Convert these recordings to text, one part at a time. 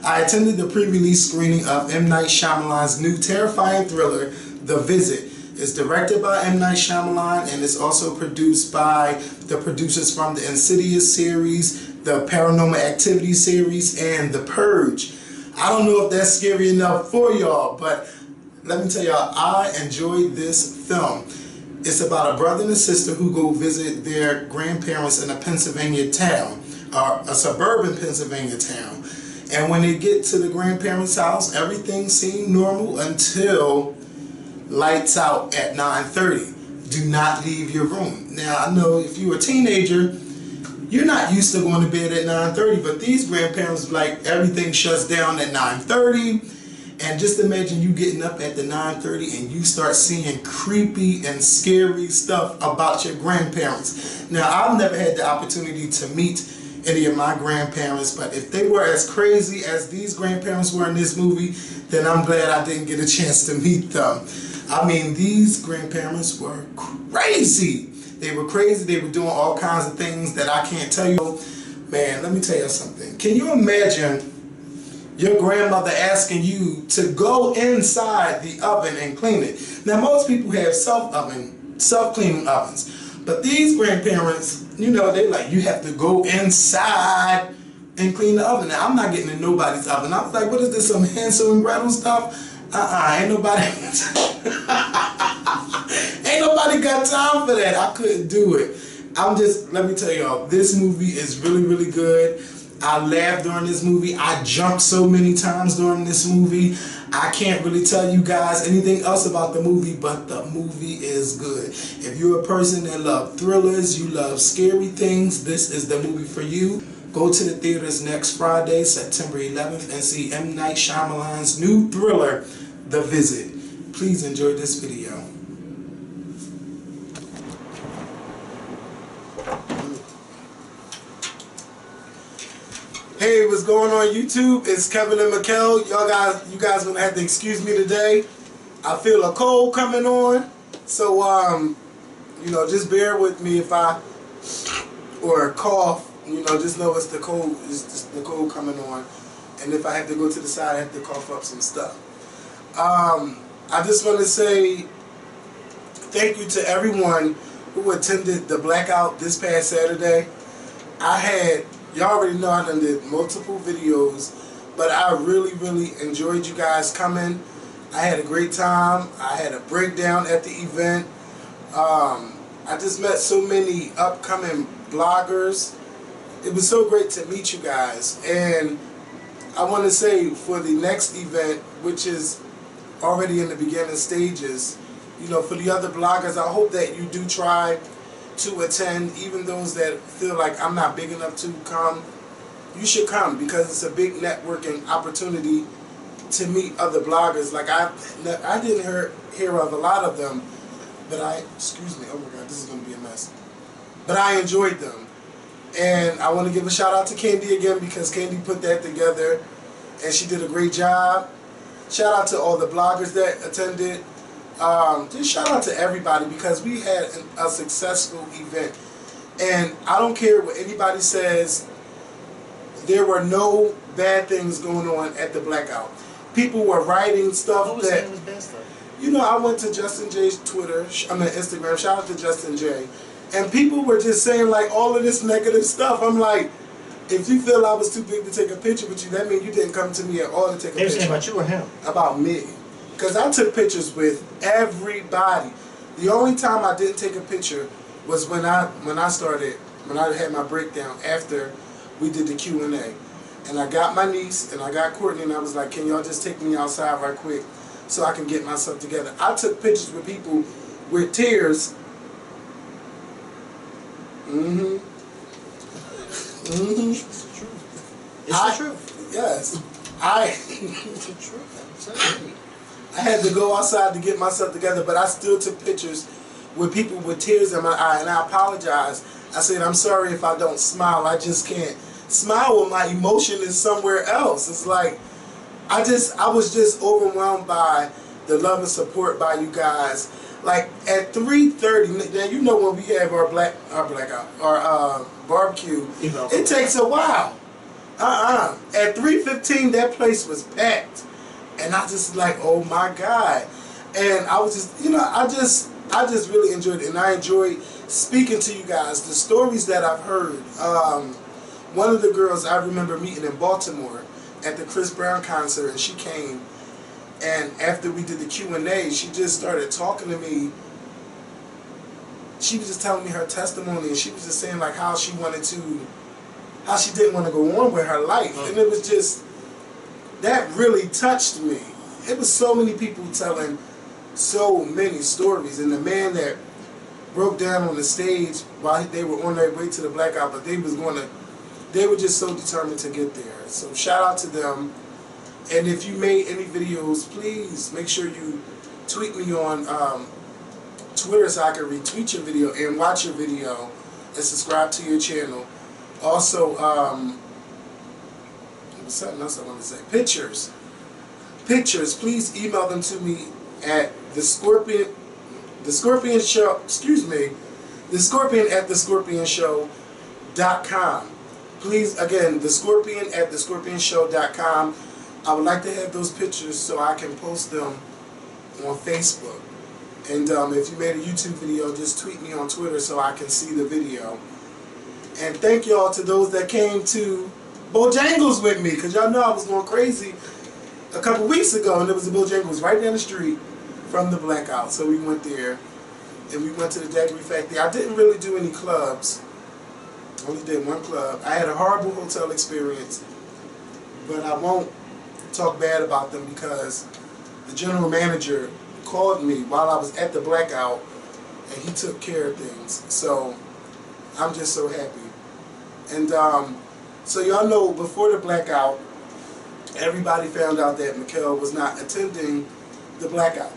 I attended the pre-release screening of M. Night Shyamalan's new terrifying thriller, The Visit. It's directed by M. Night Shyamalan and it's also produced by the producers from the Insidious series, the Paranormal Activity series, and the Purge. I don't know if that's scary enough for y'all, but let me tell y'all, I enjoyed this film. It's about a brother and a sister who go visit their grandparents in a Pennsylvania town, a suburban Pennsylvania town. And when they get to the grandparents' house, everything seemed normal until lights out at 9:30. Do not leave your room. Now, I know if you're a teenager, you're not used to going to bed at 9:30, but these grandparents, like, everything shuts down at 9:30. And just imagine you getting up at the 9:30 and you start seeing creepy and scary stuff about your grandparents. Now, I've never had the opportunity to meet any of my grandparents, but if they were as crazy as these grandparents were in this movie, then I'm glad I didn't get a chance to meet them. I mean, these grandparents were crazy. They were crazy. They were doing all kinds of things that I can't tell you. Man, let me tell you something. Can you imagine your grandmother asking you to go inside the oven and clean it? Now, most people have self-cleaning ovens. But these grandparents, you know, they like, you have to go inside and clean the oven. Now, I'm not getting in nobody's oven. I was like, what is this, some Hansel and Gretel stuff? Ain't nobody ain't nobody got time for that. I couldn't do it. Let me tell y'all, this movie is really, really good. I laughed during this movie. I jumped so many times during this movie. I can't really tell you guys anything else about the movie, but the movie is good. If you're a person that loves thrillers, you love scary things, this is the movie for you. Go to the theaters next Friday, September 11th, and see M. Night Shyamalan's new thriller, The Visit. Please enjoy this video. Hey, what's going on YouTube? It's Kevin and Makael. You guys gonna have to excuse me today. I feel a cold coming on, so you know, just bear with me if I or cough. You know, just know it's the cold. It's just the cold coming on, and if I have to go to the side, I have to cough up some stuff. I just want to say thank you to everyone who attended the Blackout this past Saturday. Y'all already know I done did multiple videos, but I really, really enjoyed you guys coming. I had a great time. I had a breakdown at the event. I just met so many upcoming bloggers. It was so great to meet you guys. And I want to say for the next event, which is already in the beginning stages, you know, for the other bloggers, I hope that you do try to attend. Even those that feel like I'm not big enough to come, you should come, because it's a big networking opportunity to meet other bloggers. Like I didn't hear of a lot of them, but excuse me, oh my god, this is going to be a mess. But I enjoyed them. And I want to give a shout out to Candy again, because Candy put that together and she did a great job. Shout out to all the bloggers that attended. Just shout out to everybody, because we had a successful event. And I don't care what anybody says, there were no bad things going on at the Blackout. People were writing stuff what was that was bad stuff? You know, I went to Justin J's Twitter, Instagram, shout out to Justin J. And people were just saying like all of this negative stuff. I'm like, if you feel I was too big to take a picture with you, that means you didn't come to me at all to take a picture. They were saying about you or him? About me. Because I took pictures with everybody. The only time I didn't take a picture was when I had my breakdown after we did the Q&A. And I got my niece and I got Courtney, and I was like, can y'all just take me outside right quick so I can get myself together. I took pictures with people with tears. Mm-hmm. Mm-hmm. It's the truth. It's the truth. Yes. It's the truth. I had to go outside to get myself together, but I still took pictures with people with tears in my eye, and I apologized. I said, I'm sorry if I don't smile. I just can't smile when my emotion is somewhere else. It's like, I was just overwhelmed by the love and support by you guys. Like at 3:30, now you know when we have our blackout, our barbecue, it takes a while. At 3:15, that place was packed. And I just like, oh my God. And I was just, I just really enjoyed it. And I enjoyed speaking to you guys. The stories that I've heard. One of the girls I remember meeting in Baltimore at the Chris Brown concert, and she came, and after we did the Q&A, she just started talking to me. She was just telling me her testimony, and she was just saying like how she didn't want to go on with her life. And it was just, that really touched me. It was so many people telling so many stories, and the man that broke down on the stage while they were on their way to the Blackout, but they were just so determined to get there. So shout out to them. And if you made any videos, please make sure you tweet me on Twitter so I can retweet your video and watch your video and subscribe to your channel. Also, there's something else I want to say. Pictures, please email them to me at the Scorpion at thescorpionshow.com. Please, again, thescorpion at thescorpionshow.com. I would like to have those pictures so I can post them on Facebook. And if you made a YouTube video, just tweet me on Twitter so I can see the video. And thank y'all to those that came to Bojangles with me, because y'all know I was going crazy a couple weeks ago, and there was a Bojangles right down the street from the Blackout. So we went there, and we went to the Daiquiri Factory. I didn't really do any clubs. Only did one club. I had a horrible hotel experience, but I won't talk bad about them because the general manager called me while I was at the Blackout, and he took care of things. So I'm just so happy. And so y'all know, before the Blackout, everybody found out that Makael was not attending the Blackout.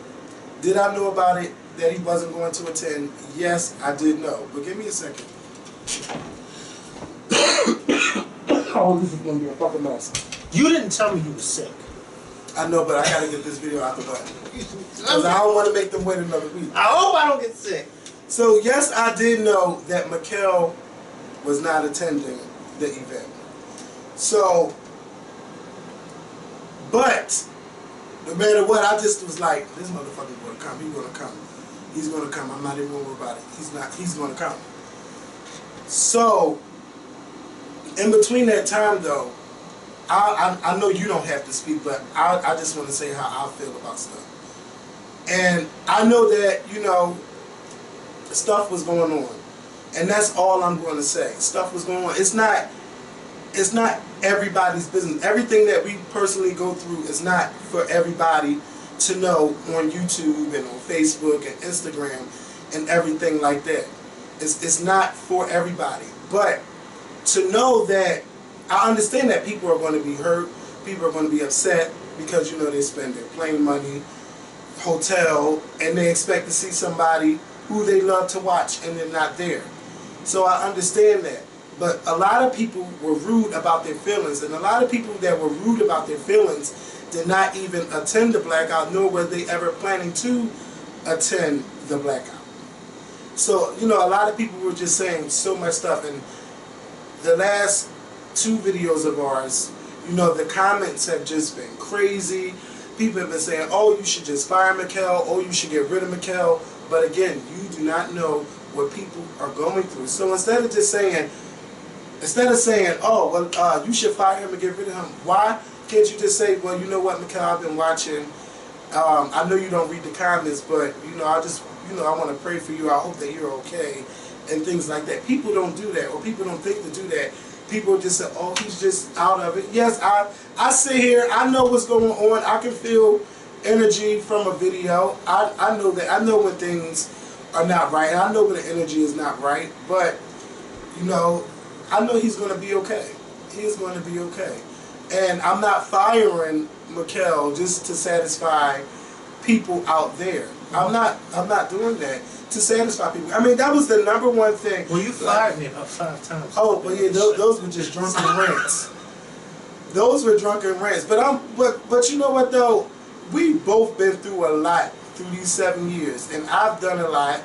Did I know about it, that he wasn't going to attend? Yes, I did know. But give me a second. Oh, this is going to be a fucking mess. You didn't tell me you were sick. I know, but I got to get this video out the butt. Because I don't want to make them wait another week. I hope I don't get sick. So, yes, I did know that Makael was not attending the event. So, but, no matter what, I just was like, this motherfucker's going to come. He's going to come. He's going to come. I'm not even going to worry about it. He's going to come. So, in between that time, though, I know you don't have to speak, but I just want to say how I feel about stuff. And I know that, stuff was going on. And that's all I'm going to say. Stuff was going on. It's not everybody's business. Everything that we personally go through is not for everybody to know on YouTube and on Facebook and Instagram and everything like that. It's not for everybody. But to know that, I understand that people are going to be hurt, people are going to be upset because, they spend their plane money, hotel, and they expect to see somebody who they love to watch and they're not there. So I understand that. But a lot of people were rude about their feelings, and a lot of people that were rude about their feelings did not even attend the Blackout, nor were they ever planning to attend the Blackout. So, a lot of people were just saying so much stuff, and the last 2 videos of ours, the comments have just been crazy. People have been saying, oh, you should just fire Makael, oh, you should get rid of Makael. But again, you do not know what people are going through. So instead of saying, oh, well, you should fire him and get rid of him, why can't you just say, well, you know what, Makael, I've been watching. I know you don't read the comments, but, I want to pray for you. I hope that you're okay, and things like that. People don't do that, or people don't think to do that. People just say, oh, he's just out of it. Yes, I sit here, I know what's going on. I can feel energy from a video. I know that. I know when things are not right, and I know when the energy is not right, but, I know he's going to be okay. He is going to be okay. And I'm not firing Makael just to satisfy people out there. I'm not doing that to satisfy people. I mean, that was the #1 thing. Well, you fired me about 5 times. Oh, but yeah, those were just drunken rants. Those were drunken rants. But you know what though? We've both been through a lot through these 7 years, and I've done a lot.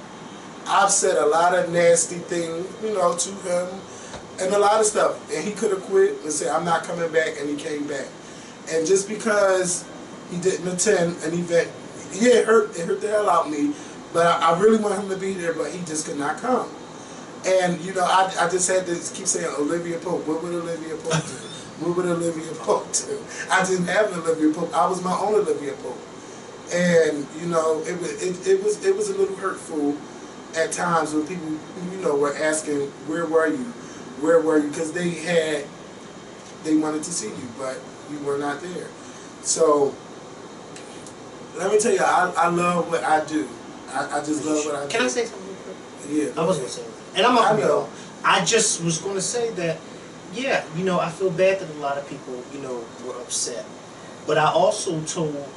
I've said a lot of nasty things, to him, and a lot of stuff. And he could have quit and said, I'm not coming back, and he came back. And just because he didn't attend an event, it hurt the hell out of me, but I really want him to be there, but he just could not come. And, you know, I just had to keep saying, Olivia Pope, what would Olivia Pope do? What would Olivia Pope do? I didn't have an Olivia Pope. I was my own Olivia Pope. And, you know, it was a little hurtful at times when people, you know, were asking, where were you? Where were you? Because they wanted to see you, but you were not there. So, let me tell you, I love what I do. I just love what I do. Can I say something real quick? Yeah. I was going to say that. And I'm not going to go. I just was going to say that, yeah, you know, I feel bad that a lot of people, you know, were upset. But I also told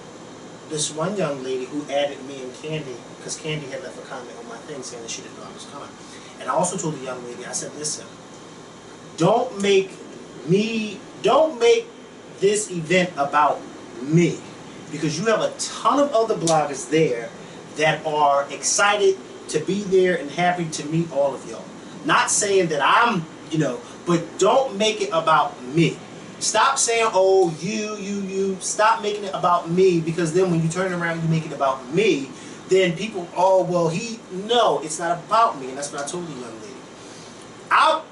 this one young lady who added me and Candy, because Candy had left a comment on my thing saying that she didn't know I was coming. And I also told the young lady, I said, listen, don't make this event about me. Because you have a ton of other bloggers there that are excited to be there and happy to meet all of y'all. Not saying that I'm, you know, but don't make it about me. Stop saying, oh, you. Stop making it about me, because then when you turn around, you make it about me, then people, oh, well, no, it's not about me. And that's what I told the young lady. I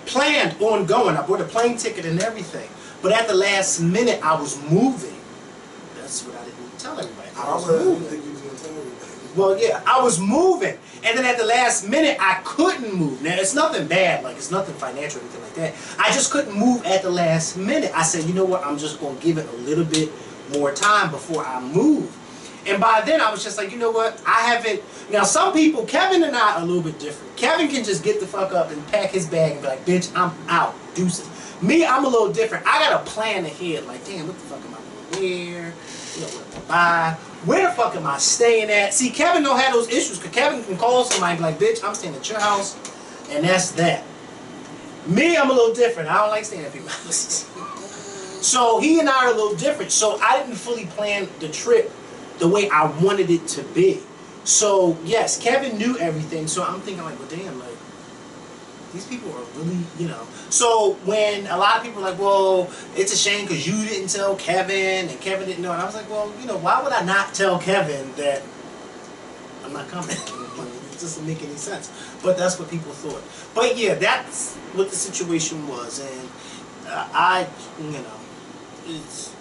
planned on going. I bought a plane ticket and everything. But at the last minute, I was moving. That's what I didn't tell everybody. I was moving. Well, yeah, I was moving. And then at the last minute, I couldn't move. Now, it's nothing bad, like, it's nothing financial or anything like that. I just couldn't move at the last minute. I said, you know what, I'm just going to give it a little bit more time before I move. And by then, I was just like, you know what, I haven't... Now, some people, Kevin and I are a little bit different. Kevin can just get the fuck up and pack his bag and be like, bitch, I'm out. Deuces. Me, I'm a little different. I got to plan ahead. Like, damn, what the fuck am I going to wear? You know, what am I buy? Where the fuck am I staying at? See, Kevin don't have those issues, because Kevin can call somebody and be like, bitch, I'm staying at your house, and that's that. Me, I'm a little different. I don't like staying at people's houses. So he and I are a little different. So I didn't fully plan the trip the way I wanted it to be. So, yes, Kevin knew everything, so I'm thinking like, well, damn, like, these people are really, you know. So when a lot of people are like, well, it's a shame because you didn't tell Kevin and Kevin didn't know. And I was like, well, you know, why would I not tell Kevin that I'm not coming? It doesn't make any sense. But that's what people thought. But yeah, that's what the situation was. And I, you know, it's,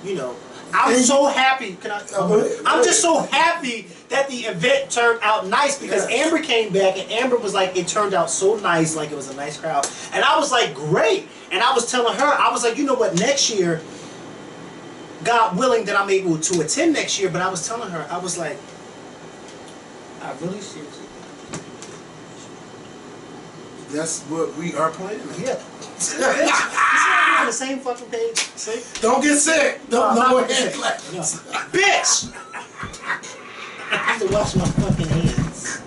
you know, I'm so happy. I'm just so happy that the event turned out nice, because Amber came back and Amber was like, it turned out so nice, like it was a nice crowd. And I was like, great. And I was telling her, I was like, you know what, next year, God willing that I'm able to attend next year, but I was telling her, I was like, I really seriously think that's what we are planning. Yeah. On the same fucking page. See? Don't get sick. Don't no, get sick. No. Bitch! I have to wash my fucking hands.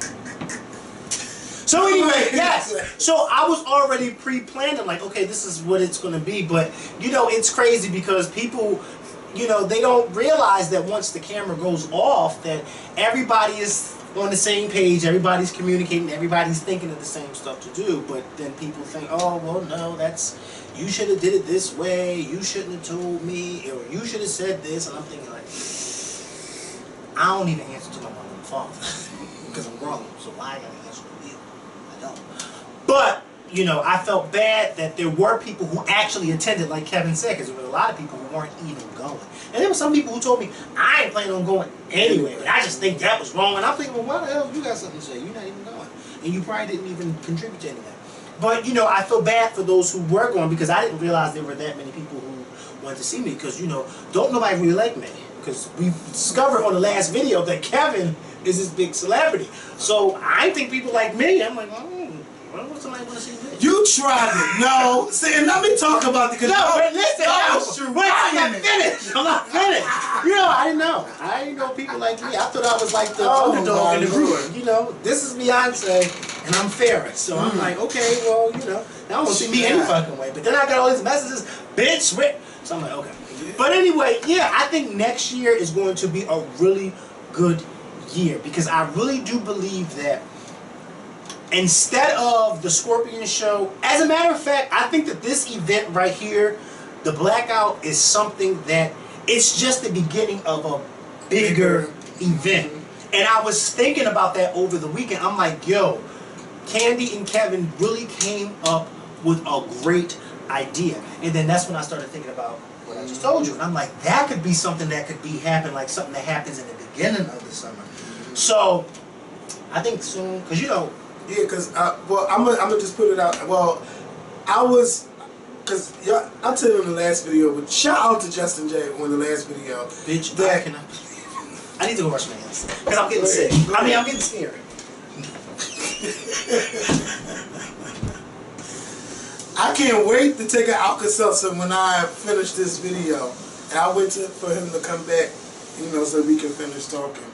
So anyway, yes. So I was already pre-planning, like, okay, this is what it's going to be. But, you know, it's crazy because people, you know, they don't realize that once the camera goes off, that everybody is on the same page, everybody's communicating, everybody's thinking of the same stuff to do. But then people think, oh, well, no, that's, you should have did it this way, you shouldn't have told me, or you should have said this. And I'm thinking, like, I don't even answer to my mother and father because I'm grown, so why I gotta answer to you? I don't. But, you know, I felt bad that there were people who actually attended, like Kevin said, because there were a lot of people who weren't even going. And there were some people who told me, I ain't planning on going anyway, but I just think that was wrong. And I'm thinking, well, why the hell you got something to say? You're not even going. And you probably didn't even contribute to anything. But, you know, I feel bad for those who were going, because I didn't realize there were that many people who wanted to see me. Because, you know, don't nobody really like me. Because we discovered on the last video that Kevin is this big celebrity. So I think people like me. I'm like, why would somebody want to see me? You tried it. No. See, and let me talk about it. No, but listen, that was true. Wait, I'm not finished. I'm not finished. You know, I didn't know. I didn't know people like me. I thought I was like the underdog in the group. You know, this is Beyonce, and I'm Ferris. So I'm like, okay, well, you know, I don't want to see me any fucking way. But then I got all these messages, bitch, rip. So I'm like, okay. But anyway, yeah, I think next year is going to be a really good year, because I really do believe that instead of the Scorpion show, as a matter of fact, I think that this event right here, the Blackout, is something that it's just the beginning of a bigger event. And I was thinking about that over the weekend. I'm like, yo, Candy and Kevin really came up with a great idea. And then that's when I started thinking about what I just told you. And I'm like, that could be something that could be happen, like something that happens in the beginning of the summer. So I think soon, because you know. Yeah, because, well, I'm gonna just put it out. Well, I was, because I tell you in the last video, but shout out to Justin J on the last video. Bitch, I need to go wash my hands. Because I'm getting sick. I mean, I'm getting scared. I can't wait to take an Alka-Seltzer when I finish this video. And I wait for him to come back, you know, so we can finish talking.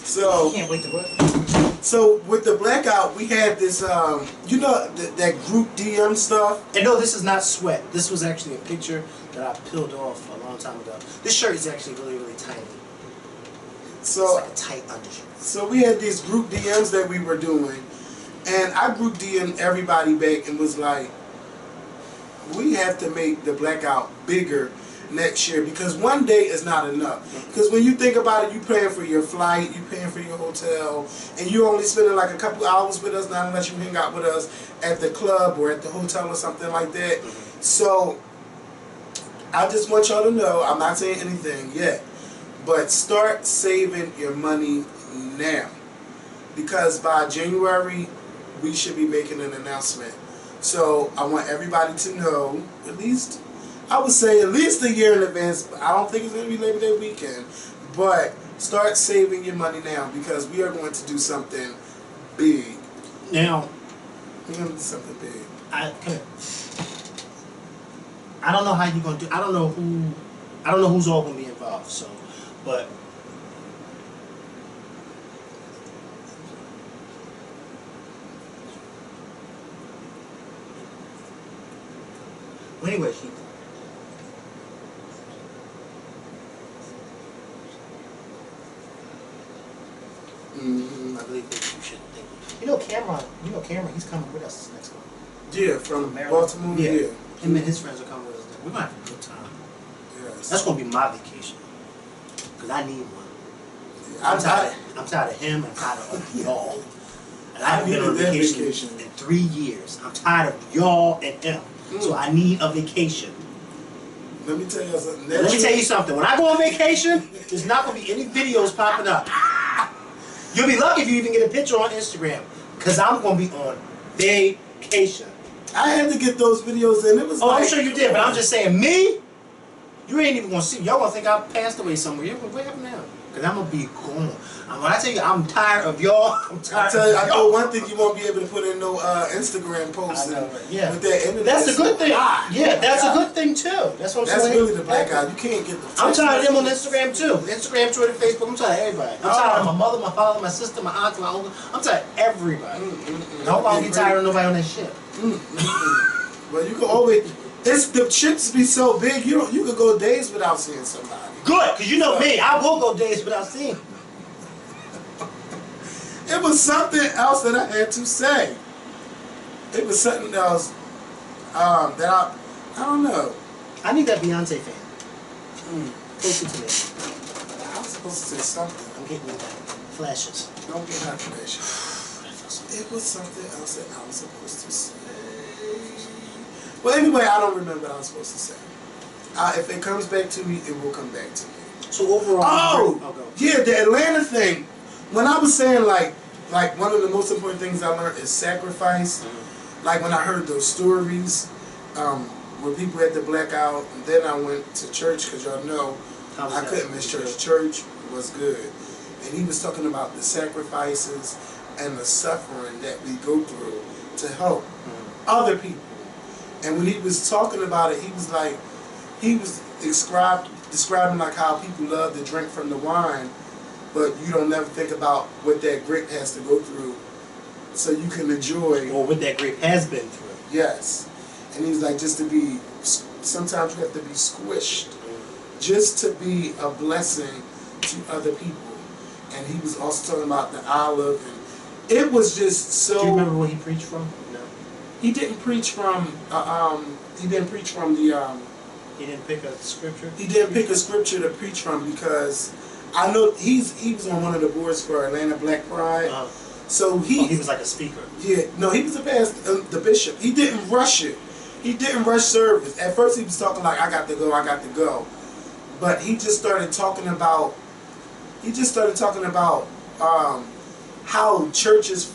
So, I can't wait to what? So with the Blackout, we had this, you know, that group DM stuff. And no, this is not sweat. This was actually a picture that I peeled off a long time ago. This shirt is actually really, really tiny. So it's like a tight undershirt. So we had these group DMs that we were doing, and I group DM'd everybody back and was like, we have to make the Blackout bigger next year, because one day is not enough. Because when you think about it, you paying for your flight, you paying for your hotel, and you only spending like a couple hours with us, not unless you hang out with us at the club or at the hotel or something like that. So I just want y'all to know, I'm not saying anything yet, but start saving your money now, because by January we should be making an announcement. So I want everybody to know, at least, I would say at least a year in advance. But I don't think it's going to be Labor Day weekend. But start saving your money now, because we are going to do something big. Now, we're going to do something big. I don't know how you're going to do. I don't know who's all going to be involved. So, but anyway, I believe that you should think. Cameron, he's coming with us next month. Yeah, from Baltimore. Yeah. Him and his friends are coming with us. We're gonna have a good time. Yes. That's gonna be my vacation. Cause I need one. Yeah, I'm tired of him. I'm tired of y'all. And I haven't been on vacation in 3 years. I'm tired of y'all and him. So I need a vacation. Let me tell you something. Let me tell you something. When I go on vacation, there's not gonna be any videos popping up. You'll be lucky if you even get a picture on Instagram, because I'm going to be on vacation. I had to get those videos in. It was I'm sure you did, but I'm just saying, me, you ain't even going to see. Y'all going to think I passed away somewhere. What happened now? Because I'm going to be gone. When I tell you I'm tired of y'all, I'm tired of y'all. I know one thing, you won't be able to put in no Instagram posts. Yeah. With that internet. That's a good thing. Yeah, that's a good thing too. That's what I'm saying. That's really the Blackout. You can't get the. I'm tired of them on Instagram too. Instagram, Twitter, Facebook. I'm tired of everybody. I'm tired of my mother, my father, my sister, my aunt, my uncle. I'm tired of everybody. Don't want to be tired of nobody on that shit. Well, you can always. The ships be so big. You could go days without seeing somebody. Good, because you know me. I will go days without seeing them. It was something else that I had to say. It was something else that I don't know. I need that Beyonce fan. Post it to me. I was supposed to say something. I'm getting that flashes. Don't get that flash. It was something else that I was supposed to say. Well, anyway, I don't remember what I was supposed to say. If it comes back to me, it will come back to me. So overall, yeah, the Atlanta thing. When I was saying like one of the most important things I learned is sacrifice. Like when I heard those stories, where people had the Blackout, and then I went to church, because y'all know I couldn't miss church. Church was good, and he was talking about the sacrifices and the suffering that we go through to help other people. And when he was talking about it, he was describing like how people love to drink from the wine, but you don't never think about what that grape has to go through so you can enjoy. Or what that grape has been through. Yes. And he was like, sometimes you have to be squished just to be a blessing to other people. and he was also talking about the olive, and it was just so. Do you remember where he preached from? No. He didn't preach from. He didn't preach from the. He didn't pick a scripture. He didn't pick a scripture to preach from because I know he was on one of the boards for Atlanta Black Pride. So he was like a speaker. Yeah, no, he was the pastor, the bishop. He didn't rush it. He didn't rush service. At first, he was talking like, "I got to go, I got to go," but he just started talking about. He just started talking about how churches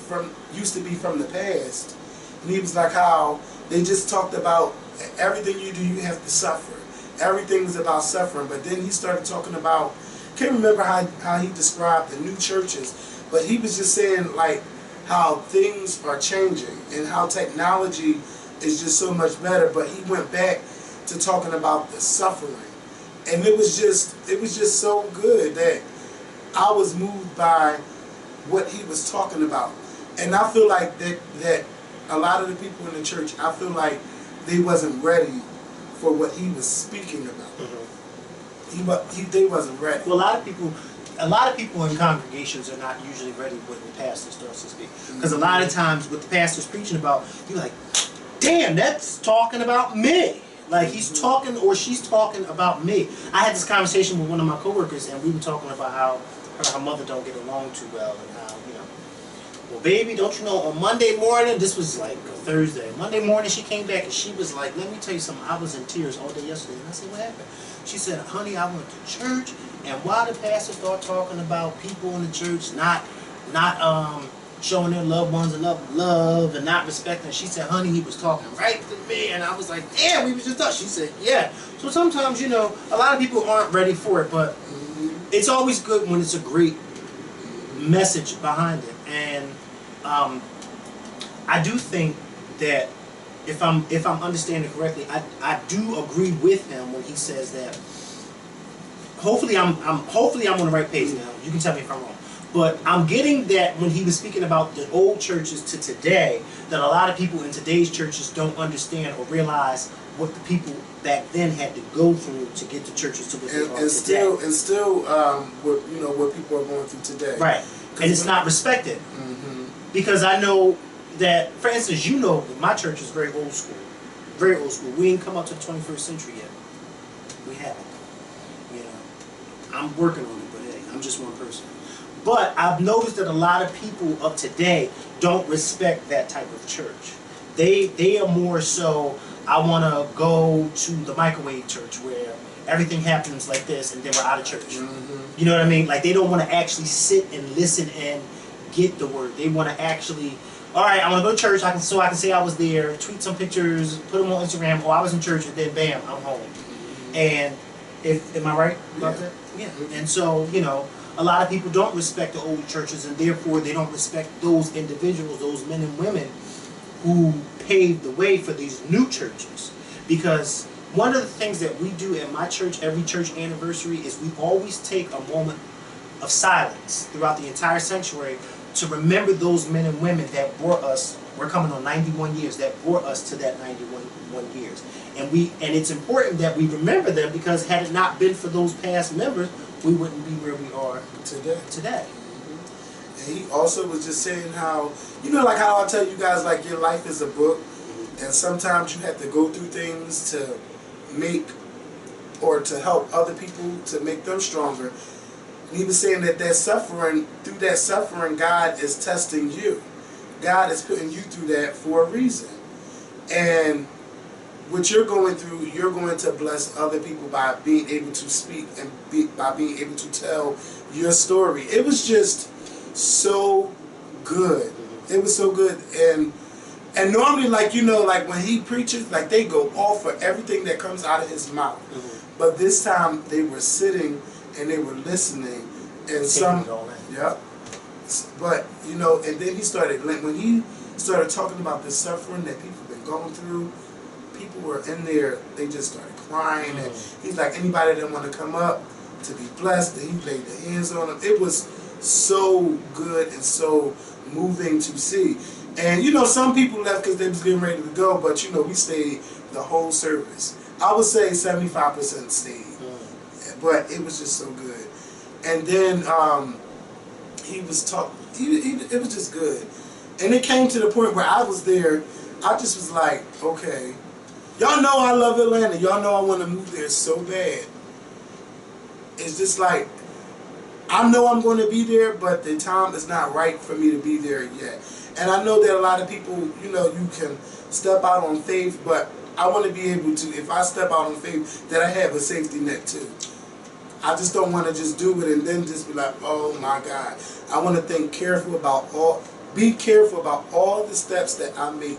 used to be from the past, and he was like how they just talked about everything you do, you have to suffer. Everything's about suffering. But then he started talking about. Can't remember how he described the new churches, but he was just saying like how things are changing and how technology is just so much better. But he went back to talking about the suffering, and it was just so good that I was moved by what he was talking about. And I feel like that a lot of the people in the church, I feel like they wasn't ready for what he was speaking about. They wasn't ready. Well, a lot of people in congregations are not usually ready when the pastor starts to speak. Because a lot of times what the pastor's preaching about, you're like, damn, that's talking about me. Like he's talking or she's talking about me. I had this conversation with one of my coworkers, and we were talking about how her mother don't get along too well, and how, well, baby, don't you know, on Monday morning, this was like a Thursday, Monday morning she came back and she was like, let me tell you something, I was in tears all day yesterday. And I said, what happened? She said, honey, I went to church, and why the pastor start talking about people in the church not showing their loved ones enough love and not respecting, she said, honey, he was talking right to me. And I was like, damn, we was just talking. She said, yeah. So sometimes, a lot of people aren't ready for it, but it's always good when it's a great message behind it. And I do think that if I'm understanding correctly, I do agree with him when he says that. Hopefully I'm on the right page now. You can tell me if I'm wrong. But I'm getting that when he was speaking about the old churches to today, that a lot of people in today's churches don't understand or realize what the people back then had to go through to get the churches to what they are today. And still, what people are going through today. Right, and it's not respected. Because I know that, for instance, my church is very old school. Very old school. We ain't come up to the 21st century yet. We haven't. I'm working on it, but hey, I'm just one person. But I've noticed that a lot of people of today don't respect that type of church. They are more so, I want to go to the microwave church where everything happens like this and then we're out of church. You know what I mean? Like they don't want to actually sit and listen and get the word. They want to actually, all right, I want to go to church so I can say I was there, tweet some pictures, put them on Instagram, I was in church, and then bam, I'm home. And am I right about that? Yeah. And so, a lot of people don't respect the old churches, and therefore they don't respect those individuals, those men and women who paved the way for these new churches. Because one of the things that we do at my church, every church anniversary, is we always take a moment of silence throughout the entire sanctuary to remember those men and women that brought us, we're coming on 91 years, that brought us to that 91 years. And it's important that we remember them, because had it not been for those past members, we wouldn't be where we are today. And he also was just saying how, like how I tell you guys, like your life is a book, and sometimes you have to go through things to make or to help other people to make them stronger. And he was saying that through that suffering, God is testing you. God is putting you through that for a reason. And what you're going through, you're going to bless other people by being able to speak and by being able to tell your story. It was just so good. It was so good. And normally, like when he preaches, like they go off for everything that comes out of his mouth. But this time they were sitting and they were listening, and but and then he started, when he started talking about the suffering that people have been going through, people were in there, they just started crying, and he's like, anybody that want to come up to be blessed, and he laid the hands on them. It was so good and so moving to see. And some people left because they was getting ready to go, but we stayed the whole service. I would say 75% stayed, but it was just so good. And then he was talking. It was just good, and it came to the point where I was there. I just was like, okay, y'all know I love Atlanta. Y'all know I want to move there so bad. It's just like, I know I'm going to be there, but the time is not right for me to be there yet. And I know that a lot of people, you know, you can step out on faith, but I want to be able to, if I step out on faith, that I have a safety net too. I just don't want to just do it and then just be like, oh my God. I want to be careful about all the steps that I make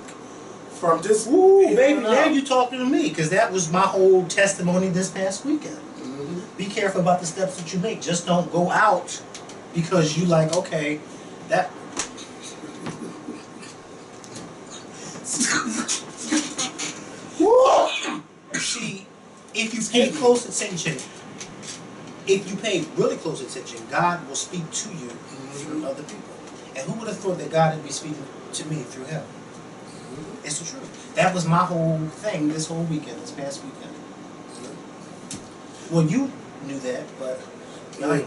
from just. Ooh, baby, now you talking to me, because that was my whole testimony this past weekend. Be careful about the steps that you make. Just don't go out because you like, okay, that. See, if you pay close attention, if you pay really close attention, God will speak to you through other people. And who would have thought that God would be speaking to me through him? It's the truth. That was my whole thing this whole weekend, this past weekend. Well, you knew that, but I'm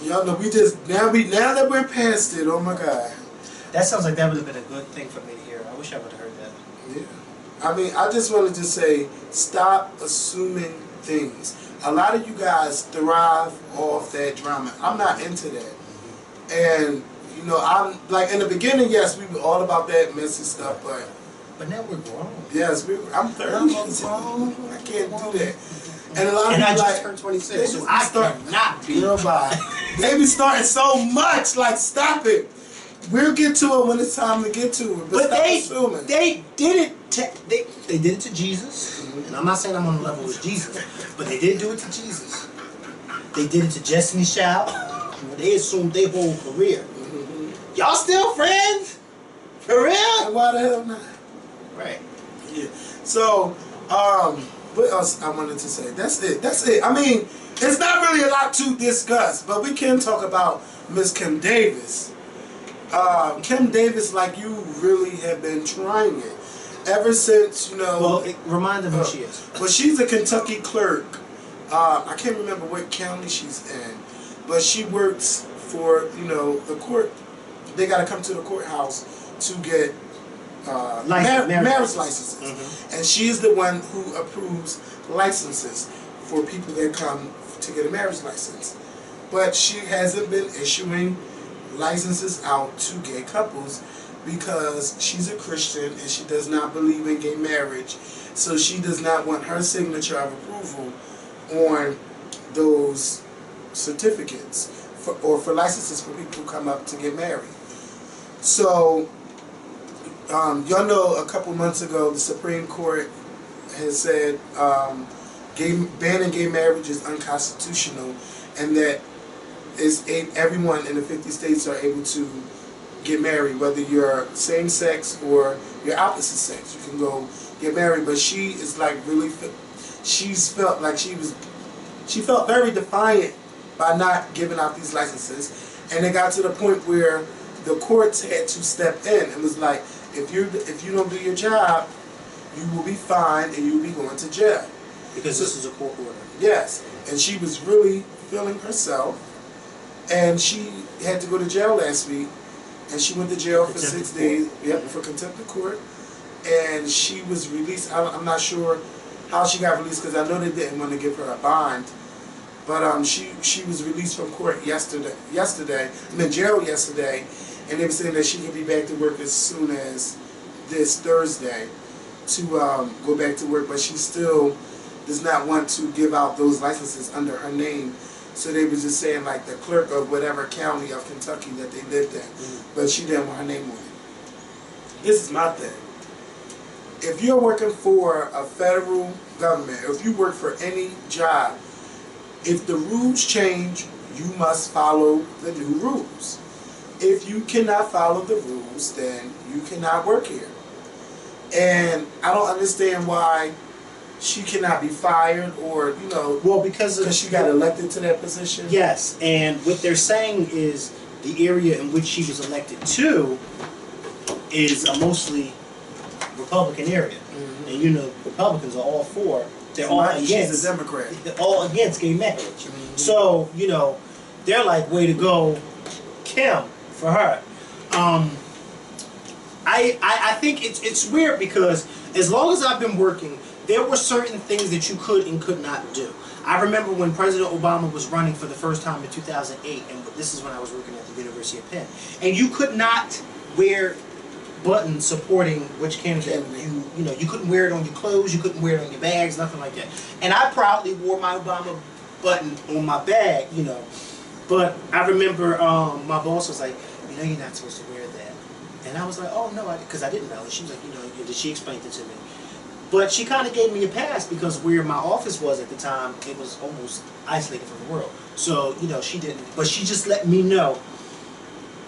y'all know we just now that we're past it. Oh my God, that sounds like that would have been a good thing for me to hear. I wish I would have heard that. Yeah, I mean, I just wanted to say, stop assuming things. A lot of you guys thrive off that drama. I'm not into that, and you know, I'm like in the beginning. Yes, we were all about that messy stuff, but now we're grown. Yes, I'm 30. I can't do that. And a lot of people I just turned 26, so I cannot be by. They be starting so much. Like, stop it. We'll get to it when it's time to get to it. But stop assuming. They did it. They did it to Jesus, and I'm not saying I'm on the level with Jesus, but they did do it to Jesus. They did it to Destiny Child. They assumed their whole career. Y'all still friends? For real? And why the hell not? Right. Yeah. So, what else I wanted to say? That's it. I mean, it's not really a lot to discuss, but we can talk about Miss Kim Davis. Kim Davis, like, you really have been trying it ever since, you know. Well, remind them who she is. Well, she's a Kentucky clerk. I can't remember what county she's in, but she works for, you know, the court. They got to come to the courthouse to get marriage licenses. And she is the one who approves licenses for people that come to get a marriage license. But she hasn't been issuing licenses out to gay couples because she's a Christian and she does not believe in gay marriage. So she does not want her signature of approval on those certificates for licenses for people who come up to get married. So y'all know a couple months ago the Supreme Court has said banning gay marriage is unconstitutional, and that everyone in the 50 states are able to get married, whether you're same sex or you're opposite sex. You can go get married. But she is like really, she's felt like she felt very defiant by not giving out these licenses, and it got to the point where the courts had to step in and was like, if you don't do your job, you will be fined and you'll be going to jail. Because this is a court order. Yes, and she was really feeling herself, and she had to go to jail last week, and she went to jail for 6 days. Yep, for contempt of court, and she was released. I'm not sure how she got released because I know they didn't want to give her a bond. But she was released from court yesterday. I'm in jail yesterday, and they were saying that she could be back to work as soon as this Thursday to go back to work. But she still does not want to give out those licenses under her name. So they was just saying like the clerk of whatever county of Kentucky that they lived in, but she didn't want her name on it. This is my thing. If you're working for a federal government, or if you work for any job, if the rules change, you must follow the new rules. If you cannot follow the rules, then you cannot work here. And I don't understand why she cannot be fired, or, you know, well, because she got elected to that position. Yes, and what they're saying is the area in which she was elected to is a mostly Republican area, and you know Republicans are all for. They're all against. She's a Democrat. They're all against gay marriage. So you know, they're like, way to go, Kim, for her. I think it's weird because as long as I've been working, there were certain things that you could and could not do. I remember when President Obama was running for the first time in 2008, and this is when I was working at the University of Penn, and you could not wear buttons supporting which candidate. You couldn't wear it on your clothes, you couldn't wear it on your bags, nothing like that. And I proudly wore my Obama button on my bag, But I remember my boss was like, you're not supposed to wear that. And I was like, oh no, because I didn't know. And she was like, she explained it to me. But she kind of gave me a pass because where my office was at the time, it was almost isolated from the world. So, she didn't. But she just let me know,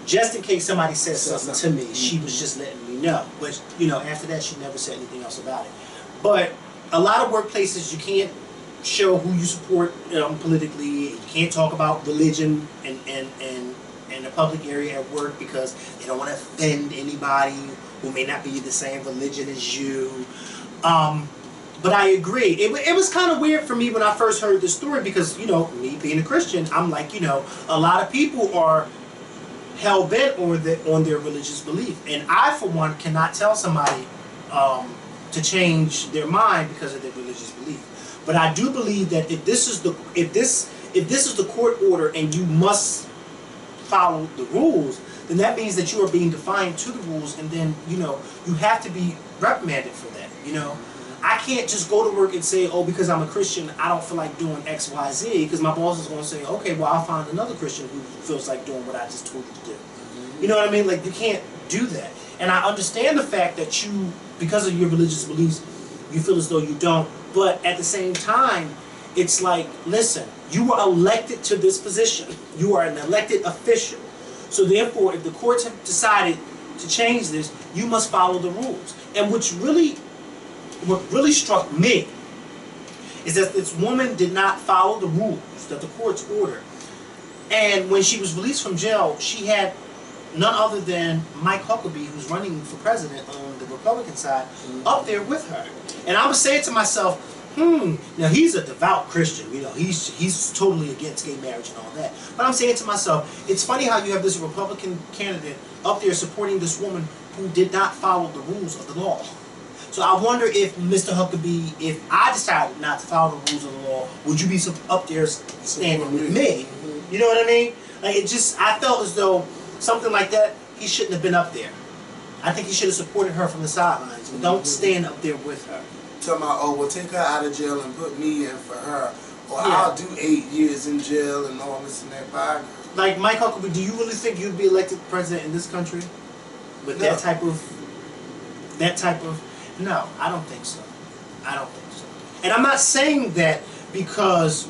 just in case somebody said something to me, she was just letting me know. But, after that, she never said anything else about it. But a lot of workplaces, you can't show who you support politically. You can't talk about religion in the public area at work because they don't want to offend anybody who may not be the same religion as you. But I agree. It was kind of weird for me when I first heard this story because, me being a Christian, I'm like, a lot of people are hell-bent on their religious belief. And I, for one, cannot tell somebody to change their mind because of their religious belief. But I do believe that if this is the court order and you must follow the rules, then that means that you are being defiant to the rules, and then you have to be reprimanded for that. I can't just go to work and say, oh, because I'm a Christian, I don't feel like doing X, Y, Z, because my boss is going to say, okay, well, I'll find another Christian who feels like doing what I just told you to do. You know what I mean? Like, you can't do that. And I understand the fact that you, because of your religious beliefs, you feel as though you don't. But at the same time, it's like, listen, you were elected to this position. You are an elected official. So therefore, if the courts have decided to change this, you must follow the rules. And what really struck me is that this woman did not follow the rules that the courts ordered. And when she was released from jail, she had none other than Mike Huckabee, who's running for president on the Republican side, up there with her. And I was saying to myself, now he's a devout Christian, he's totally against gay marriage and all that. But I'm saying to myself, it's funny how you have this Republican candidate up there supporting this woman who did not follow the rules of the law. So I wonder if Mr. Huckabee, if I decided not to follow the rules of the law, would you be up there standing with me? You know what I mean? Like, I felt as though something like that, he shouldn't have been up there. I think he should have supported her from the sidelines. But don't stand up there with her. Talking about, oh, well, take her out of jail and put me in for her. Or I'll do 8 years in jail and all this and that. But like, Mike Huckabee, do you really think you'd be elected president in this country? With that type of... No, I don't think so. I don't think so. And I'm not saying that because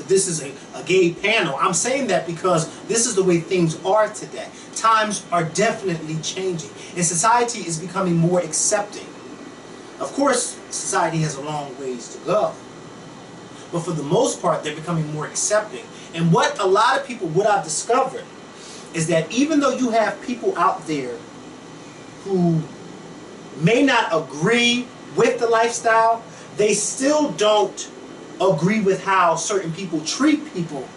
this is a gay panel. I'm saying that because this is the way things are today. Times are definitely changing. And society is becoming more accepting. Of course, society has a long ways to go. But for the most part, they're becoming more accepting. And what I've discovered is that even though you have people out there who may not agree with the lifestyle, they still don't agree with how certain people treat people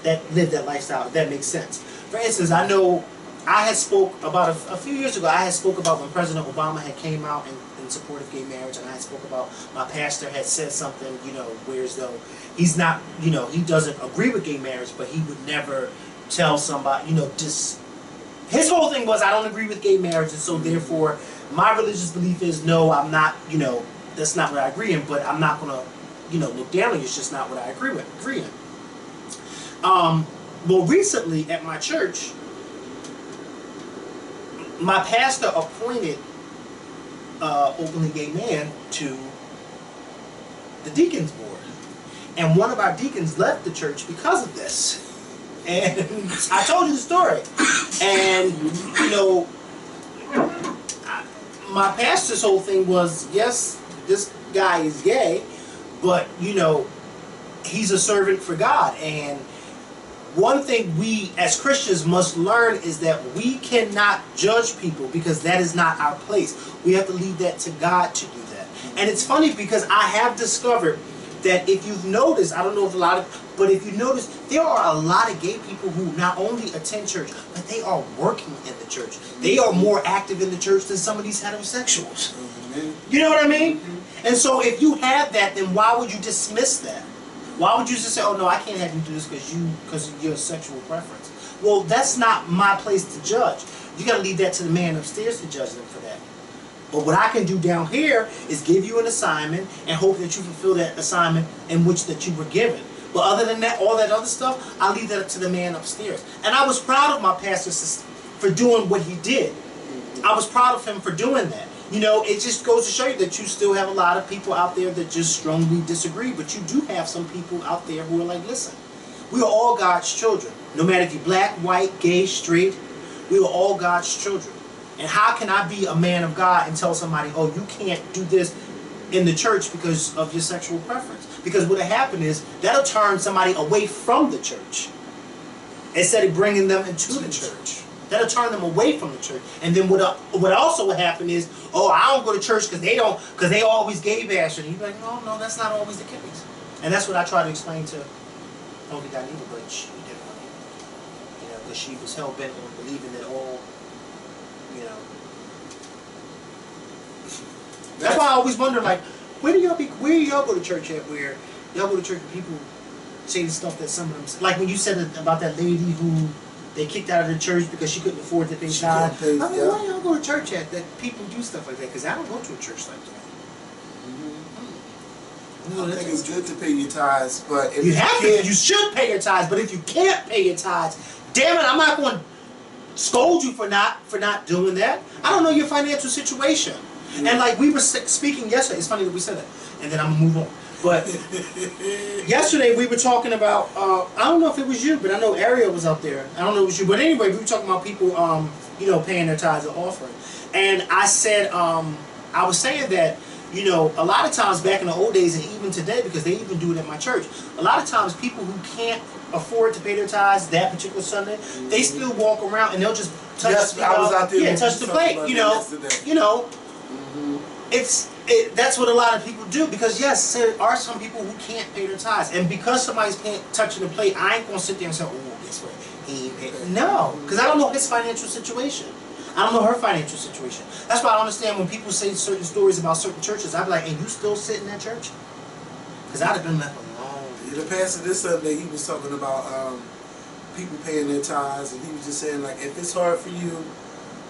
that live that lifestyle, if that makes sense. For instance, I know I had spoke about a few years ago, I had spoke about when President Obama had came out in support of gay marriage, and I had spoke about my pastor had said something, where as though he's not, he doesn't agree with gay marriage, but he would never tell somebody, just, his whole thing was, I don't agree with gay marriage, and so therefore, my religious belief is, no, I'm not, that's not what I agree in, but I'm not going to, look down on you. It's just not what I agree in. Well, recently at my church, my pastor appointed openly gay man to the deacons board. And one of our deacons left the church because of this. And I told you the story. And, my pastor's whole thing was, yes, this guy is gay, but, he's a servant for God. And one thing we as Christians must learn is that we cannot judge people because that is not our place. We have to leave that to God to do that. And it's funny because I have discovered that if you've noticed, I don't know if a lot of, but if you notice, there are a lot of gay people who not only attend church, but they are working in the church. They are more active in the church than some of these heterosexuals. You know what I mean? And so if you have that, then why would you dismiss that? Why would you just say, oh no, I can't have you do this because of your sexual preference? Well, that's not my place to judge. You got to leave that to the man upstairs to judge them for that. But what I can do down here is give you an assignment and hope that you fulfill that assignment in which that you were given. But other than that, all that other stuff, I leave that to the man upstairs. And I was proud of my pastor for doing what he did. I was proud of him for doing that. You know, it just goes to show you that you still have a lot of people out there that just strongly disagree. But you do have some people out there who are like, listen, we are all God's children. No matter if you're black, white, gay, straight, we are all God's children. And how can I be a man of God and tell somebody, oh, you can't do this in the church because of your sexual preference? Because what'll happen is that'll turn somebody away from the church instead of bringing them into the church. That'll turn them away from the church. And then what also will happen is, oh, I don't go to church because they always gay bash. And you're like, no, that's not always the case. And that's what I try to explain to Uncle Danita, but she didn't want it. You know, because she was hell bent on believing that all, you know. That's why I always wonder, like, where do y'all go to church at? Where y'all go to church and people say the stuff that some of them say. Like when you said about that lady who they kicked out of the church because she couldn't afford to pay tithes. I mean, why y'all go to church at that people do stuff like that? Because I don't go to a church like that. I think it's good to pay your tithes, but if you should pay your tithes. But if you can't pay your tithes, damn it, I'm not going to scold you for not doing that. I don't know your financial situation. And like we were speaking yesterday, it's funny that we said that, and then I'm gonna move on. But yesterday we were talking about, I don't know if it was you, but I know Ariel was up there. I don't know if it was you, but anyway, we were talking about people, you know, paying their tithes or offering. And I said, I was saying that, you know, a lot of times back in the old days and even today, because they even do it at my church, a lot of times people who can't afford to pay their tithes that particular Sunday, they still walk around and they'll just touch, touch the plate, you know. That's what a lot of people do, because yes, there are some people who can't pay their tithes, and because somebody's touching the plate, I ain't gonna sit there and say, oh, guess what, he ain't paid. No, because I don't know his financial situation. I don't know her financial situation. That's why I don't understand when people say certain stories about certain churches. I'd be like, and you still sit in that church? Because I'd have been left alone. Yeah, the pastor this Sunday, he was talking about people paying their tithes, and he was just saying, like, if it's hard for you,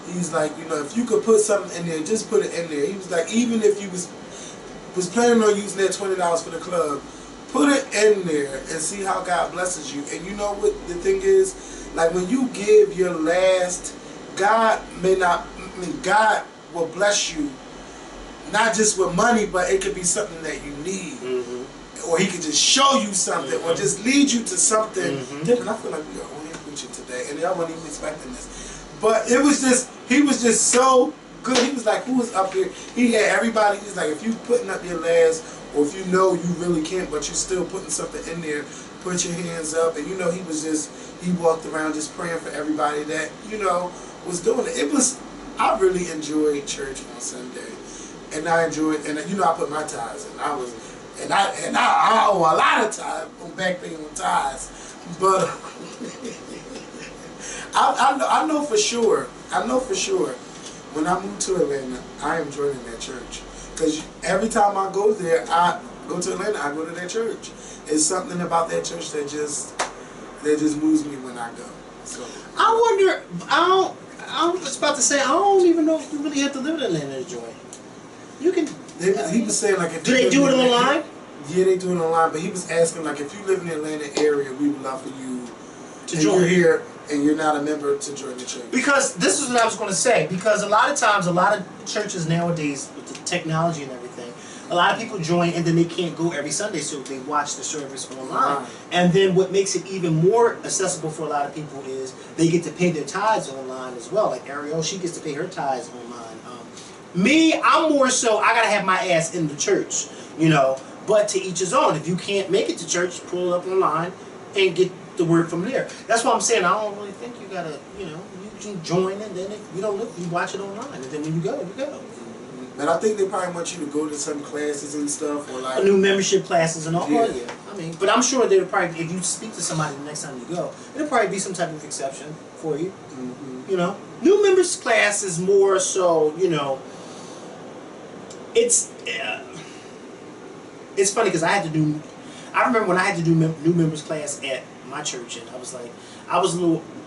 he's like, you know, if you could put something in there, just put it in there. He was like, even if you was planning on using that $20 for the club, put it in there and see how God blesses you. And you know what the thing is? Like when you give your last, God will bless you, not just with money, but it could be something that you need. Or he could just show you something, or just lead you to something different. I feel like we are on here preaching today, and I wasn't even expecting this. But it was just, he was just so good. He was like, who was up here? He had everybody. He's like, if you putting up your last, or if you know you really can't, but you're still putting something in there, put your hands up. And you know, he walked around just praying for everybody that, you know, was doing it. It was, I really enjoyed church on Sunday. And I enjoyed, and you know, I put my tithes in. I owe a lot of time on back paying on tithes. But I know for sure, when I moved to Atlanta, I am joining that church. Because every time I go there, I go to Atlanta, I go to that church. It's something about that church that just moves me when I go. So I wonder, I was about to say, I don't even know if you really have to live in Atlanta to join. You can. He was saying, like, if do they do it online? Yeah, they do it online, but he was asking, like, if you live in the Atlanta area, we would love for you to join. You're here and you're not a member to join the church. Because this is what I was going to say. Because a lot of times, a lot of churches nowadays, with the technology and everything, a lot of people join and then they can't go every Sunday, so they watch the service online. And then what makes it even more accessible for a lot of people is they get to pay their tithes online as well. Like Ariel, she gets to pay her tithes online. Me, I'm more so, I got to have my ass in the church, you know. But to each his own. If you can't make it to church, pull it up online and get the word from there. That's why I'm saying I don't really think you gotta, you know, you can join and then if you don't look, you watch it online. And then when you go, you go. And I think they probably want you to go to some classes and stuff, or like new membership classes and all. Yeah. Oh, yeah. I mean, but I'm sure there'll probably, if you speak to somebody the next time you go, there'll probably be some type of exception for you. You know, new members class is more so. You know, it's funny because I remember when I had to do new members class at my church, and I was like,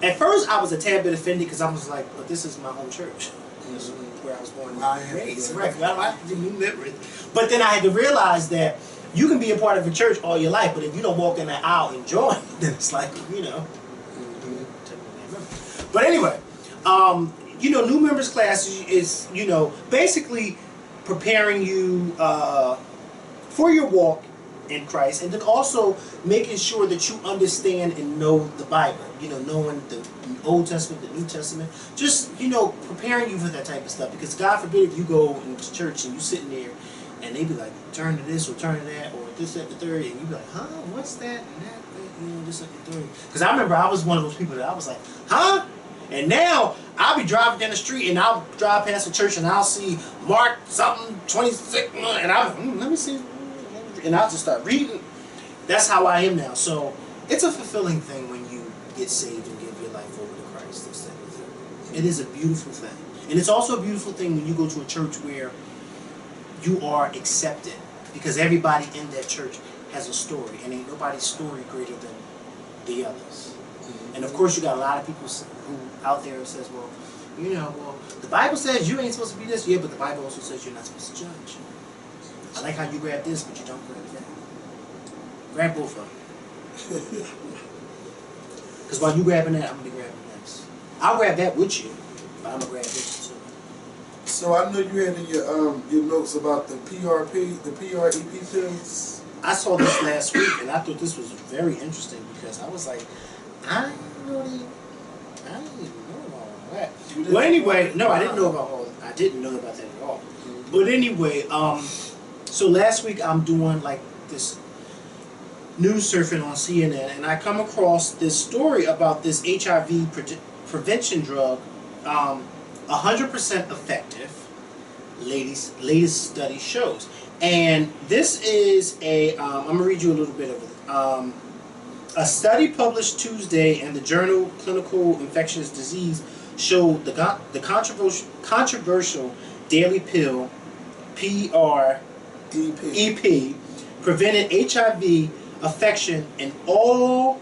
at first I was a tad bit offended because I was like, but this is my home church. This is where I was born and raised. Right. I don't have to do new members. But then I had to realize that you can be a part of a church all your life, but if you don't walk in the aisle and join, then it's like, you know. But anyway, you know, new members class is, you know, basically preparing you for your walk in Christ, and then also making sure that you understand and know the Bible. You know, knowing the Old Testament, the New Testament. Just, you know, preparing you for that type of stuff. Because God forbid if you go into church and you sitting there and they be like, turn to this or turn to that or this, that, the third, and you be like, huh, what's that and that, you know, this, that, the third. Because I remember I was one of those people that I was like, huh? And now I'll be driving down the street and I'll drive past the church and I'll see Mark something 26 and I'll let me see, and I'll just start reading. That's how I am now. So it's a fulfilling thing when you get saved and give your life over to Christ. It is a beautiful thing, and it's also a beautiful thing when you go to a church where you are accepted, because everybody in that church has a story, and ain't nobody's story greater than the others. And of course, you got a lot of people who out there says, well, you know, well, the Bible says you ain't supposed to be this. Yeah, but the Bible also says you're not supposed to judge. I like how you grab this, but you don't grab that. Grab both of them. Because while you grabbing that, I'm going to be grabbing this. I'll grab that with you, but I'm going to grab this too. So I know you had in your notes about the PrEP pills. I saw this last week, and I thought this was very interesting because I was like, I didn't even know about all that. Well, anyway, no, I didn't know about all. I didn't know about that at all. But anyway, so last week I'm doing like this news surfing on CNN, and I come across this story about this HIV prevention drug, 100% effective. Latest study shows, and this is a. I'm gonna read you a little bit of it. A study published Tuesday in the journal Clinical Infectious Disease showed the controversial daily pill PrEP prevented HIV infection in all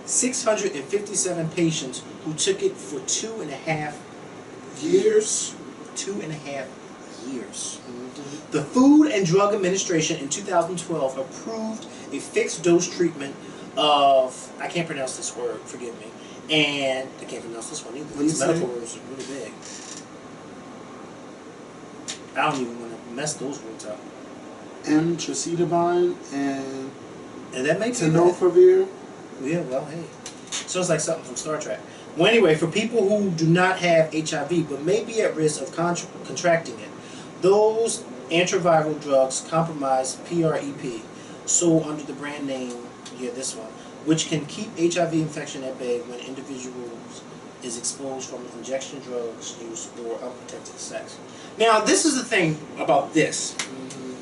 657 patients who took it for 2.5 years. 2.5 years. The Food and Drug Administration in 2012 approved a fixed dose treatment of, I can't pronounce this word, forgive me, and I can't pronounce this one either. These metaphors are really big. I don't even want to mess those words up. Emtricitabine and that makes tenofovir. Yeah, well, hey. Sounds like something from Star Trek. Well, anyway, for people who do not have HIV but may be at risk of contracting it, those antiviral drugs compromise PrEP, sold under the brand name, this one, which can keep HIV infection at bay when individuals is exposed from injection drugs use or unprotected sex. Now, this is the thing about this.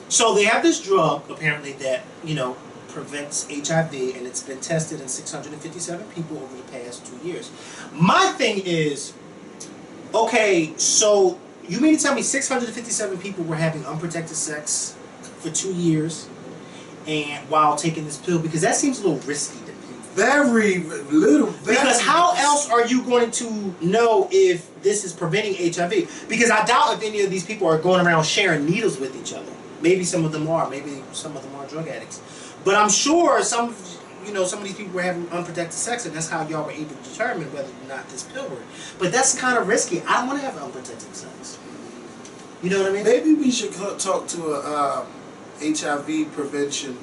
So they have this drug, apparently, that, you know, prevents HIV, and it's been tested in 657 people over the past 2 years. My thing is, okay, so you mean to tell me 657 people were having unprotected sex for 2 years and while taking this pill? Because that seems a little risky to me. Very little. Because how else are you going to know if this is preventing HIV? Because I doubt if any of these people are going around sharing needles with each other. Maybe some of them are. Maybe some of them are drug addicts. But I'm sure some of these people were having unprotected sex, and that's how y'all were able to determine whether or not this pill worked. But that's kind of risky. I don't want to have unprotected sex. You know what I mean? Maybe we should talk to a HIV prevention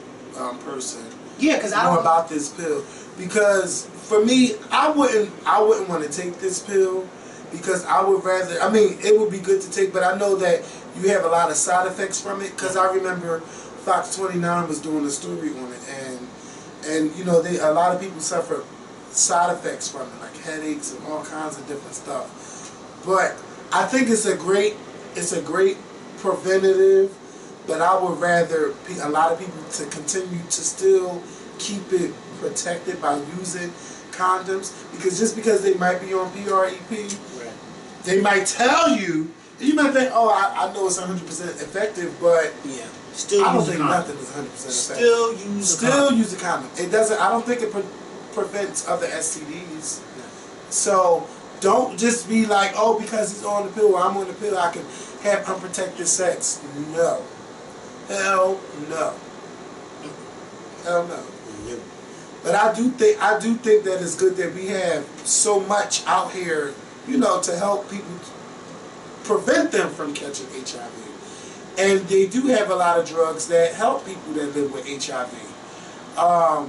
person. Yeah, because I don't know about this pill. Because for me, I wouldn't want to take this pill, because I would rather. I mean, it would be good to take, but I know that you have a lot of side effects from it. Because I remember Fox 29 was doing a story on it, and you know, a lot of people suffer side effects from it, like headaches and all kinds of different stuff. But I think it's a great preventative, but I would rather a lot of people to continue to still keep it protected by using condoms, because just because they might be on PrEP, Right. they might tell you, you might think, oh, I know it's 100% effective, but Yeah. Still I don't use think a condom. nothing is 100% effective. Still use a condom. It doesn't. I don't think it prevents other STDs. No. So don't just be like, oh, because he's on the pill or I'm on the pill, I can have unprotected sex. No. Hell no. Hell no. No. But I do think that it's good that we have so much out here, you know, to help people prevent them from catching HIV. And they do have a lot of drugs that help people that live with HIV. I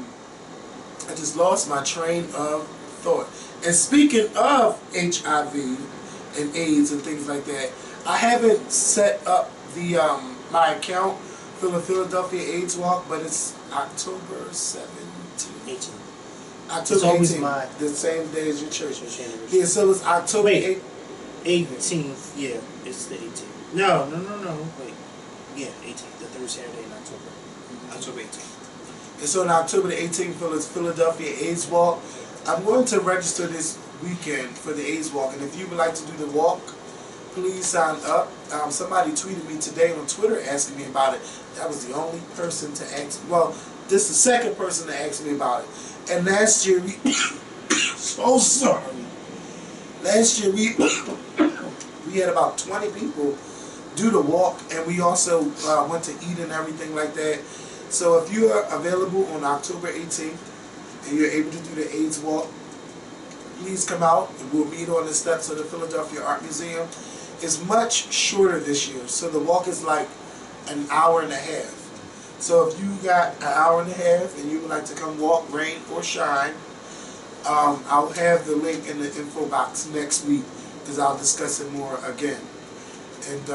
just lost my train of thought. And speaking of HIV and AIDS and things like that, I haven't set up the my account for the Philadelphia AIDS Walk, but it's October 17th. 18th. October 18th, the same day as your church. Yeah, so it's October 18th. Yeah, it's the 18th. No. Wait. Yeah, 18th, the third Saturday in October. October 18th. And so on October the 18th for this Philadelphia AIDS Walk, I'm going to register this weekend for the AIDS Walk. And if you would like to do the walk, please sign up. Somebody tweeted me today on Twitter asking me about it. That was the only person to ask. Well, this is the second person to ask me about it. And last year we so sorry. Last year we had about 20 people do the walk, and we also went to eat and everything like that. So if you are available on October 18th and you're able to do the AIDS Walk, please come out and we'll meet on the steps of the Philadelphia Art Museum. It's much shorter this year, so the walk is like an hour and a half. So if you got an hour and a half and you would like to come walk, rain or shine, I'll have the link in the info box next week because I'll discuss it more again. And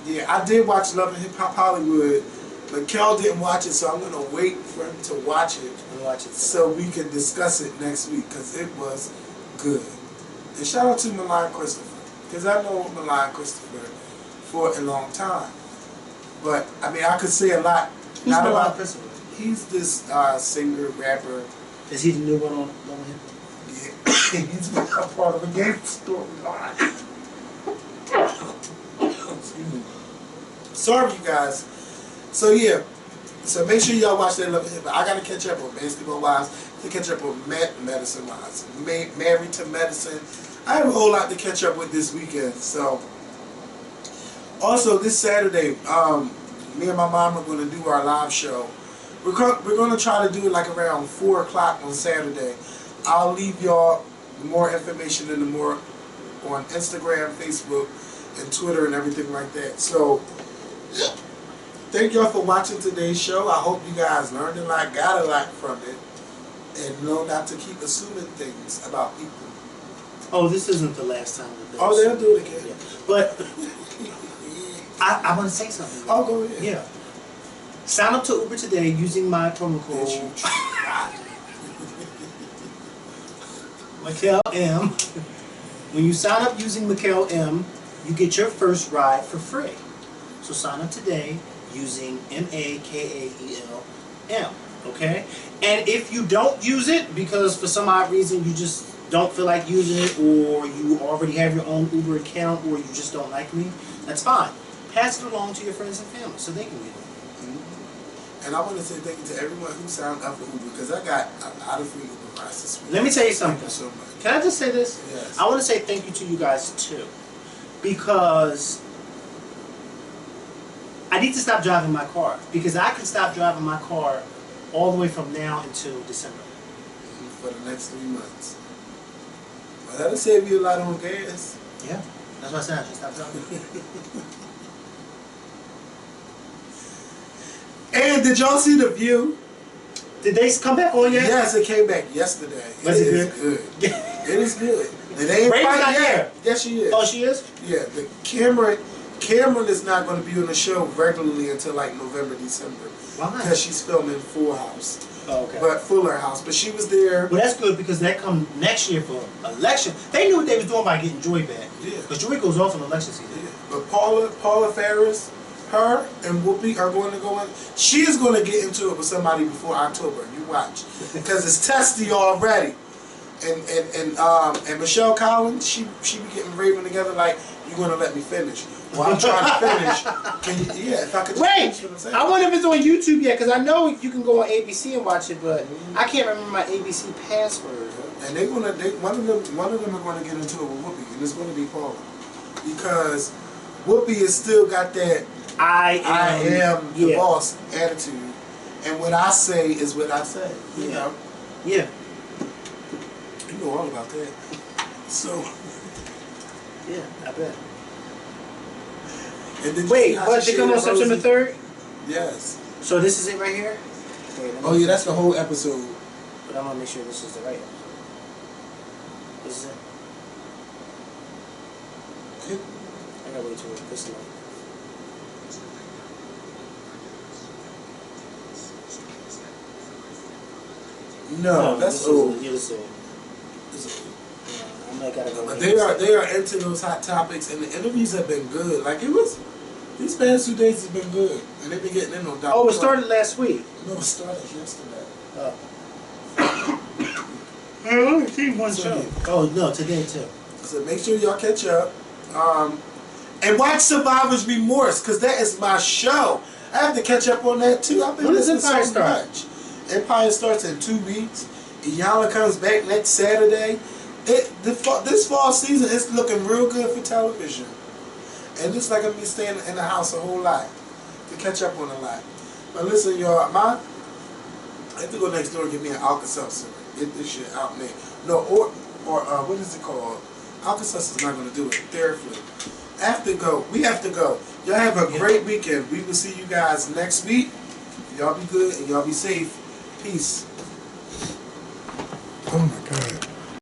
yeah, I did watch Love and Hip Hop Hollywood. Makael didn't watch it, so I'm going to wait for him to watch it so we can discuss it next week because it was good. And shout out to Milan Christopher, because I know Milan Christopher for a long time. But, I mean, I could say a lot. Who's not Milan about Christopher? He's this singer, rapper. Is he the new one on Love and Hip Hop? Yeah, he's been a part of a game storyline. Sorry, you guys. So yeah, so make sure y'all watch that Love and Hip Hop. I gotta catch up on Basketball Wives, to catch up on Medicine Wives, Married to Medicine. I have a whole lot to catch up with this weekend. So also this Saturday, me and my mom are gonna do our live show. We're gonna try to do it like around 4 o'clock on Saturday. I'll leave y'all more information in the more on Instagram, Facebook, and Twitter and everything like that. So thank y'all for watching today's show. I hope you guys learned a lot, got a lot from it, and know not to keep assuming things about people. Oh, this isn't the last time. Oh, they'll do it again. Yeah. But I want to say something. Oh, go ahead. Yeah. Sign up to Uber today using my promo code Makael M. When you sign up using Makael M, you get your first ride for free. So sign up today using Makael M. Okay? And if you don't use it because for some odd reason you just don't feel like using it, or you already have your own Uber account, or you just don't like me, that's fine. Pass it along to your friends and family so they can get it. And I want to say thank you to everyone who signed up for Uber, because I got a lot of free Uber rides this week. Let me tell you something. Thank you so much. Can I just say this? Yes. I want to say thank you to you guys too, because I need to stop driving my car, because I can stop driving my car all the way from now until December. For the next 3 months. Well, that'll save you a lot on gas. Yeah, that's why I said I should stop driving. And did y'all see The View? Did they come back on yet? Yes, it came back yesterday. Was it is good? It is good. It ain't Raven's quite not yet. here. Yes, she is. Oh, she is? Yeah, the Cameron is not going to be on the show regularly until like November, December. Why? Because she's filming Full House. Oh, okay. But Fuller House. But she was there. Well, that's good, because that comes next year for election. They knew what they was doing by getting Joy back. Yeah. Because Joy goes off in election season. Yeah. But Paula Ferris, her and Whoopi are going to go in. She is going to get into it with somebody before October. You watch, because it's testy already. And Michelle Collins, she be getting raving together like, you going to let me finish? Well, I'm trying to finish. If I could just Wait, finish what I'm saying. I wonder if it's on YouTube yet, because I know you can go on ABC and watch it, but I can't remember my ABC password. And one of them are going to get into it with Whoopi, and it's going to be Paula, because Whoopi has still got that I am the boss attitude, and what I say is what I say. You know. Yeah. You know all about that. So. Yeah, I bet. And then Wait, but they come on September 3rd? Yes. So this is it right here? Wait, Oh yeah, that's the whole episode. But I'm gonna make sure this is the right episode. This is it. I gotta wait till it's this long. No, that's old. Yeah, this is old. I might gotta go. But they are into those hot topics, and the interviews have been good. Like it was, these past 2 days has been good, and they've been getting in on Dr. Oh, it started last week. No, it started yesterday. Oh. I only seen one show. Oh, no, today too. So make sure y'all catch up. And watch Survivor's Remorse, because that is my show. I have to catch up on that too. I've been When does listening Empire so start? much. Empire starts in 2 weeks. Iyanla comes back next Saturday. This fall season is looking real good for television. And it's like I'm be staying in the house a whole lot to catch up on a lot. But listen, y'all, I have to go next door and get me an Alka-Seltzer. Get this shit out, man. No, or what is it called? Alka-Seltzer's not gonna do it. Theraflu. I have to go. We have to go. Y'all have a great weekend. We will see you guys next week. Y'all be good and y'all be safe. Peace.